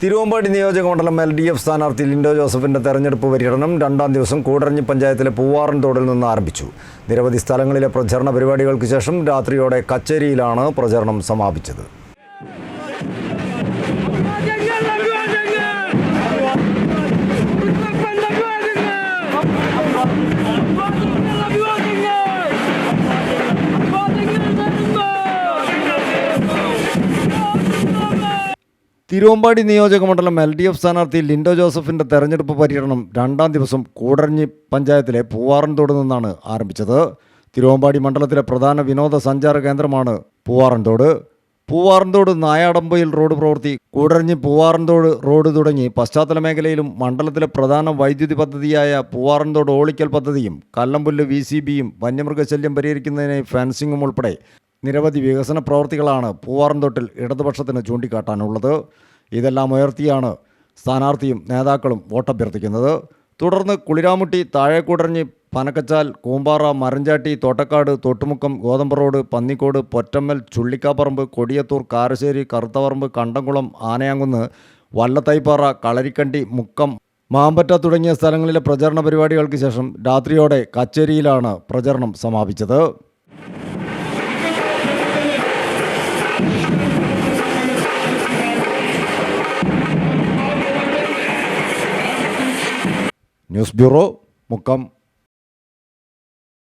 തിരുവമ്പാടി നിയോജകമണ്ഡലം LDF സ്ഥാനാർത്ഥി Lindo ജോസഫിന്റെ തെരഞ്ഞെടുപ്പ് പര്യടനം രണ്ടാം ദിവസം കൂടരഞ്ഞി പഞ്ചായത്തിലെ പൂവാറൻതോടിൽ നിന്ന് ആരംഭിച്ചു. നിരവധി സ്ഥലങ്ങളിലെ പ്രചരണ പരിപാടികൾക്ക് ശേഷം രാത്രിയോടെ കച്ചേരിയിലാണ് പ്രചരണം സമാപിച്ചത്. തിരുവമ്പാടി നിയോജകമണ്ഡലം LDF സ്ഥാനാർത്ഥി ലിൻഡോ ജോസഫിന്റെ തെരഞ്ഞെടുപ്പ് പര്യടനം രണ്ടാം ദിവസം കൂടരഞ്ഞി പഞ്ചായത്തിലെ പൂവാറൻതോട് നിന്നാണ് ആരംഭിച്ചത്. തിരുവമ്പാടി മണ്ഡലത്തിലെ പ്രധാന വിനോദസഞ്ചാര കേന്ദ്രമാണ് പൂവാറൻതോട്. പൂവാറൻതോട് നായാടമ്പയിൽ റോഡ് പ്രവൃത്തി, കൂടരഞ്ഞി പൂവാറൻതോട് റോഡ് തുടങ്ങി പശ്ചാത്തല മേഖലയിലും മണ്ഡലത്തിലെ പ്രധാന വൈദ്യുതി പദ്ധതിയായ പൂവാറൻതോട് ഓളിക്കൽ പദ്ധതിയും കല്ലമ്പുല്ല് VCBയും വന്യമൃഗശല്യം പരിഹരിക്കുന്നതിനായി ഫെൻസിങ്ങും ഉൾപ്പെടെ നിരവധി വികസന പ്രവർത്തികളാണ് പൂവാറൻതോട്ടിൽ ഇടതുപക്ഷത്തിന് ചൂണ്ടിക്കാട്ടാനുള്ളത്. ഇതെല്ലാം ഉയർത്തിയാണ് സ്ഥാനാർത്ഥിയും നേതാക്കളും വോട്ടഭ്യർത്ഥിക്കുന്നത്. തുടർന്ന് കുളിരാമുട്ടി, താഴെക്കൂടരഞ്ഞി, പനക്കച്ചാൽ, കൂമ്പാറ, മരഞ്ചാട്ടി, തോട്ടക്കാട്, തോട്ടുമുക്കം, ഗോതമ്പ് റോഡ്, പന്നിക്കോട്, പൊറ്റമ്മൽ, ചുള്ളിക്കാപ്പറമ്പ്, കൊടിയത്തൂർ, കാരശ്ശേരി, കറുത്തപറമ്പ്, കണ്ടംകുളം, ആനയാങ്കുന്ന്, വല്ലത്തൈപ്പാറ, കളരിക്കണ്ടി, മുക്കം, മാമ്പറ്റ തുടങ്ങിയ സ്ഥലങ്ങളിലെ പ്രചരണ പരിപാടികൾക്ക് ശേഷം രാത്രിയോടെ കച്ചേരിയിലാണ് പ്രചരണം സമാപിച്ചത്. News bureau, Mukkam.